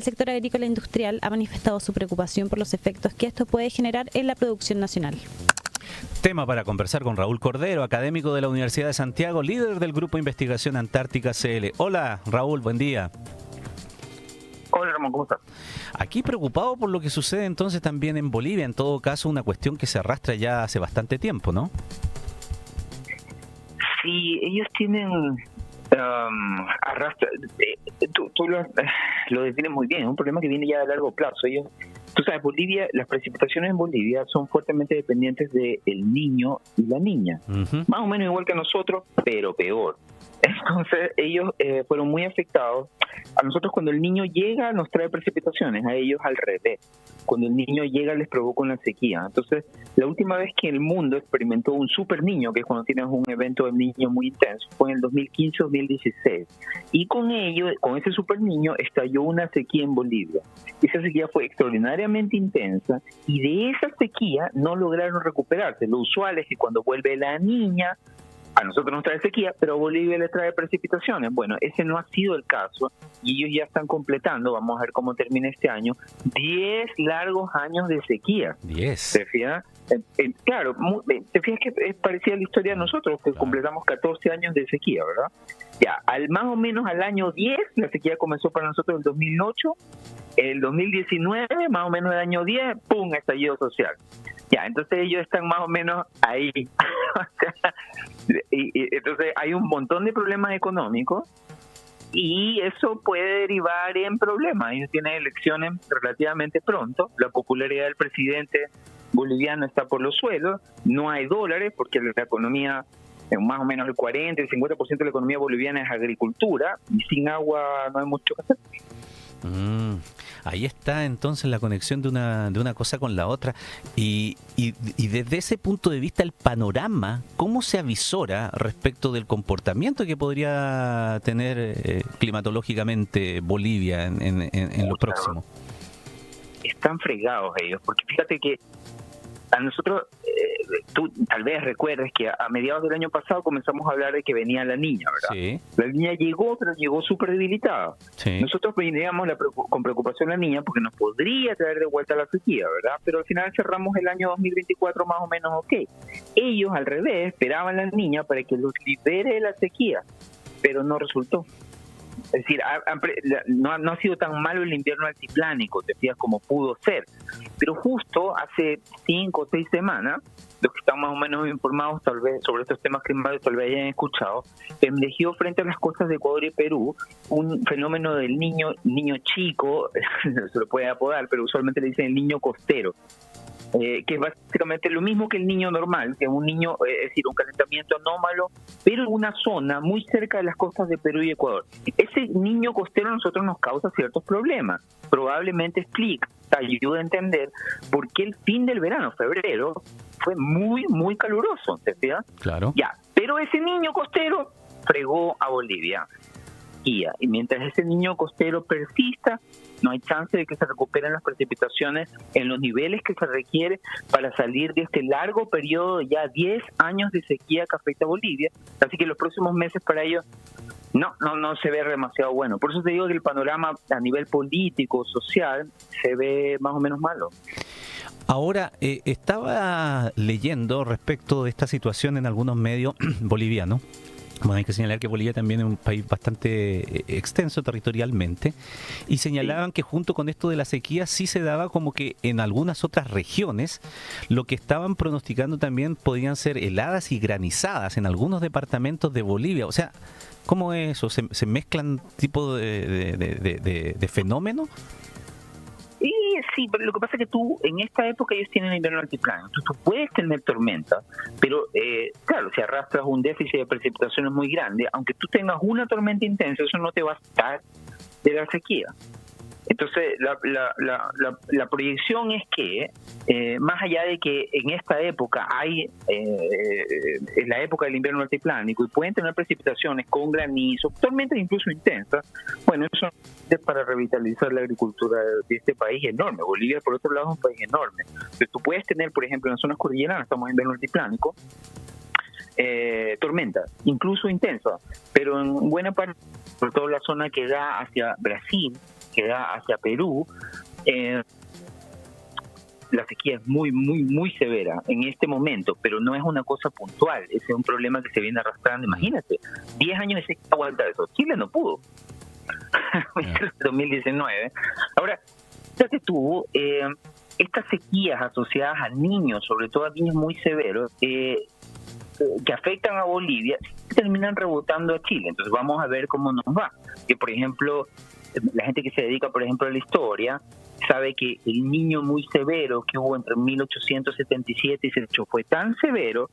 El sector agrícola e industrial ha manifestado su preocupación por los efectos que esto puede generar en la producción nacional. Tema para conversar con Raúl Cordero, académico de la Universidad de Santiago, líder del Grupo de Investigación Antártica CL. Hola, Raúl, buen día. Hola, Ramón, ¿cómo estás? Aquí preocupado por lo que sucede entonces también en Bolivia, en todo caso una cuestión que se arrastra ya hace bastante tiempo, ¿no? Sí, ellos tienen tú lo defines muy bien, es un problema que viene ya a largo plazo. Tú sabes, Bolivia, las precipitaciones en Bolivia son fuertemente dependientes del niño y la niña, más o menos igual que nosotros, pero peor. Entonces ellos fueron muy afectados. A nosotros cuando el niño llega nos trae precipitaciones, a ellos al revés. Cuando el niño llega les provoca una sequía. Entonces la última vez que el mundo experimentó un super niño, que es cuando tienes un evento de niño muy intenso, fue en el 2015-2016. Y con ese super niño estalló una sequía en Bolivia. Esa sequía fue extraordinariamente intensa y de esa sequía no lograron recuperarse. Lo usual es que cuando vuelve la niña, a nosotros nos trae sequía, pero a Bolivia le trae precipitaciones. Bueno, ese no ha sido el caso y ellos ya están completando, vamos a ver cómo termina este año, 10 largos años de sequía. 10. ¿Te fijas? Claro, te fijas que es parecida a la historia de nosotros, que completamos 14 años de sequía, ¿verdad? Ya, más o menos al año 10, la sequía comenzó para nosotros en el 2008, el 2019, más o menos el año 10, ¡pum!, estallido social. Ya, entonces ellos están más o menos ahí. y entonces hay un montón de problemas económicos y eso puede derivar en problemas. Ellos tienen elecciones relativamente pronto, la popularidad del presidente boliviano está por los suelos, no hay dólares porque la economía, más o menos el 40, el 50% de la economía boliviana es agricultura y sin agua no hay mucho que hacer. Ahí está entonces la conexión de una cosa con la otra y desde ese punto de vista el panorama, ¿cómo se avisora respecto del comportamiento que podría tener climatológicamente Bolivia en lo próximo? Están fregados ellos, porque fíjate que a nosotros, tú tal vez recuerdes que a mediados del año pasado comenzamos a hablar de que venía la niña, ¿verdad? Sí. La niña llegó, pero llegó súper debilitada. Sí. Nosotros veíamos con preocupación la niña porque nos podría traer de vuelta la sequía, ¿verdad? Pero al final cerramos el año 2024 más o menos ok. Ellos, al revés, esperaban la niña para que los libere de la sequía, pero no resultó. Es decir, no ha sido tan malo el invierno altiplánico, te fijas, como pudo ser. Pero justo hace 5 o 6 semanas, los que están más o menos informados tal vez sobre estos temas climáticos tal vez hayan escuchado, emergió frente a las costas de Ecuador y Perú un fenómeno del niño chico, se lo puede apodar, pero usualmente le dicen el niño costero. Que es básicamente lo mismo que el niño normal, que es un niño, es decir, un calentamiento anómalo, pero en una zona muy cerca de las costas de Perú y Ecuador. Ese niño costero a nosotros nos causa ciertos problemas. Probablemente ayuda a entender por qué el fin del verano, febrero, fue muy, muy caluroso, ¿te fijas? Claro. Ya, pero ese niño costero fregó a Bolivia. Y mientras ese niño costero persista, no hay chance de que se recuperen las precipitaciones en los niveles que se requiere para salir de este largo periodo de ya 10 años de sequía que afecta a Bolivia. Así que los próximos meses para ellos no se ve demasiado bueno. Por eso te digo que el panorama a nivel político, social, se ve más o menos malo. Ahora, estaba leyendo respecto de esta situación en algunos medios bolivianos. Bueno, hay que señalar que Bolivia también es un país bastante extenso territorialmente y señalaban que junto con esto de la sequía sí se daba como que en algunas otras regiones lo que estaban pronosticando también podían ser heladas y granizadas en algunos departamentos de Bolivia. O sea, ¿cómo es eso? ¿Se mezclan tipo de fenómenos? Y sí, pero lo que pasa es que tú, en esta época ellos tienen invierno altiplano, tú puedes tener tormenta, pero claro, si arrastras un déficit de precipitaciones muy grande, aunque tú tengas una tormenta intensa, eso no te va a sacar de la sequía. Entonces, la proyección es que, más allá de que en esta época es la época del invierno altiplánico y pueden tener precipitaciones con granizo, tormentas incluso intensas, bueno, eso es para revitalizar la agricultura de este país enorme. Bolivia, por otro lado, es un país enorme. Entonces, tú puedes tener, por ejemplo, en las zonas cordilleranas, estamos en invierno altiplánico, tormentas, incluso intensas, pero en buena parte, por toda la zona que da hacia Brasil, que da hacia Perú, la sequía es muy, muy, muy severa en este momento, pero no es una cosa puntual, ese es un problema que se viene arrastrando. Imagínate, 10 años de sequía aguanta eso. Chile no pudo. En 2019. Ahora, ya que tuvo estas sequías asociadas a niños, sobre todo a niños muy severos, que afectan a Bolivia, terminan rebotando a Chile. Entonces vamos a ver cómo nos va. Que, por ejemplo, la gente que se dedica, por ejemplo, a la historia, sabe que el niño muy severo que hubo entre 1877 y 18 fue tan severo,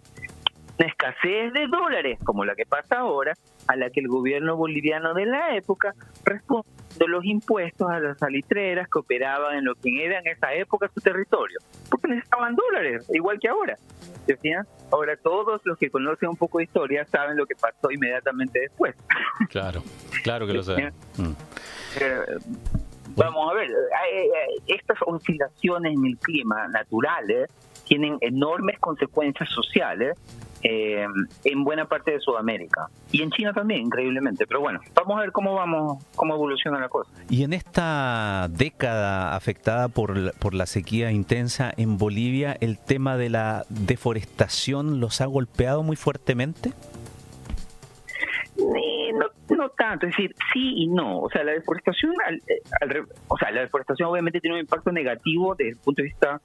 una escasez de dólares como la que pasa ahora, a la que el gobierno boliviano de la época respondió los impuestos a las salitreras que operaban en lo que era en esa época su territorio, porque necesitaban dólares, igual que ahora. ¿Decían? Ahora todos los que conocen un poco de historia saben lo que pasó inmediatamente después. Claro que lo saben. Vamos a ver, estas oscilaciones en el clima naturales tienen enormes consecuencias sociales en buena parte de Sudamérica y en China también, increíblemente. Pero bueno, vamos a ver cómo evoluciona la cosa. Y en esta década afectada por la sequía intensa en Bolivia, ¿el tema de la deforestación los ha golpeado muy fuertemente? No tanto, es decir, sí y no. O sea, la deforestación, la deforestación obviamente tiene un impacto negativo desde el punto de vista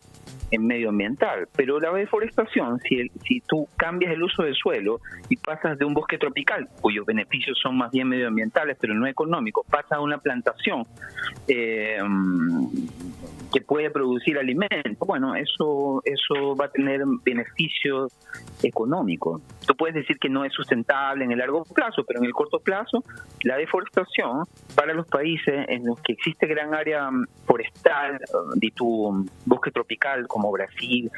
medioambiental, pero la deforestación, si tú cambias el uso del suelo y pasas de un bosque tropical, cuyos beneficios son más bien medioambientales, pero no económicos, pasas a una plantación que puede producir alimentos, bueno, eso va a tener beneficios económicos. Tú puedes decir que no es sustentable en el largo plazo, pero en el corto plazo, la deforestación para los países en los que existe gran área forestal, de tu bosque tropical como Brasil,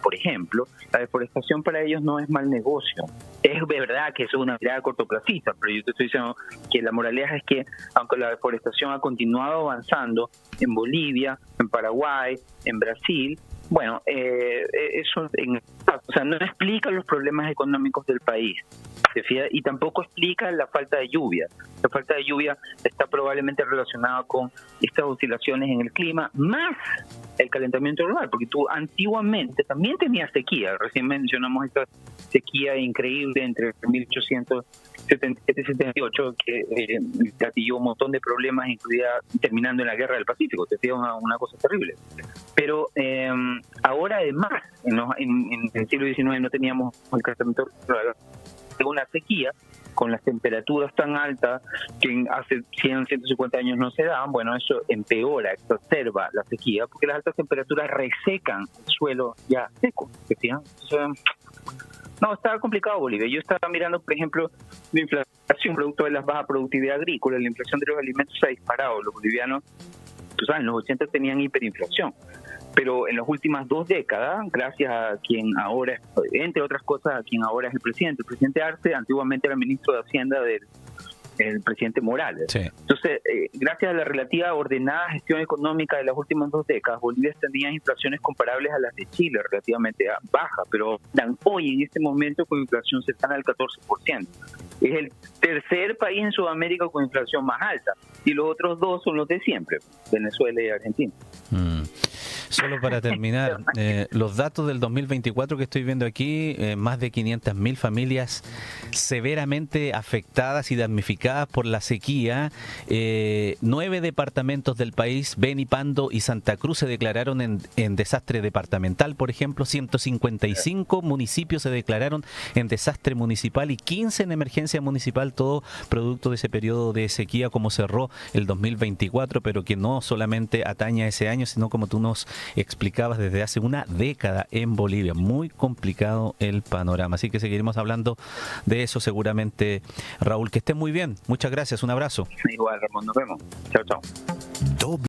por ejemplo, la deforestación para ellos no es mal negocio. Es verdad que eso es una mirada cortoplacista, pero yo te estoy diciendo que la moraleja es que aunque la deforestación ha continuado avanzando en Bolivia, en Paraguay, en Brasil, bueno, eso no explica los problemas económicos del país, ¿se fija? Y tampoco explica la falta de lluvia. La falta de lluvia está probablemente relacionada con estas oscilaciones en el clima, más el calentamiento global, porque tú antiguamente también tenías sequía. Recién mencionamos esta sequía increíble entre 1877 y 78 que gatilló un montón de problemas, incluida terminando en la Guerra del Pacífico. Te decía una cosa terrible. Pero ahora además, en el siglo XIX no teníamos el calentamiento global, una sequía con las temperaturas tan altas que hace 100, 150 años no se daban. Bueno, eso empeora, exacerba la sequía, porque las altas temperaturas resecan el suelo ya seco. Entonces, no, está complicado Bolivia. Yo estaba mirando, por ejemplo, la inflación producto de la baja productividad agrícola. La inflación de los alimentos se ha disparado. Los bolivianos, tú sabes, en los 80 tenían hiperinflación, pero en las últimas 2 décadas, gracias a quien ahora, entre otras cosas, a quien ahora es el presidente Arce, antiguamente era el ministro de Hacienda del presidente Morales. Sí. Entonces, gracias a la relativa ordenada gestión económica de las últimas 2 décadas, Bolivia tenía inflaciones comparables a las de Chile, relativamente bajas, pero hoy en este momento con inflación cercana al 14%. Es el tercer país en Sudamérica con inflación más alta, y los otros 2 son los de siempre, Venezuela y Argentina. Solo para terminar, los datos del 2024 que estoy viendo aquí, más de 500.000 familias severamente afectadas y damnificadas por la sequía. 9 departamentos del país, Beni, Pando y Santa Cruz, se declararon en desastre departamental, por ejemplo. 155 municipios se declararon en desastre municipal y 15 en emergencia municipal, todo producto de ese periodo de sequía como cerró el 2024, pero que no solamente atañe a ese año, sino como tú nos explicabas desde hace una década en Bolivia. Muy complicado el panorama, así que seguiremos hablando de eso seguramente. Raúl, que esté muy bien, muchas gracias, un abrazo. Igual, Ramón, nos vemos. Chao, chao.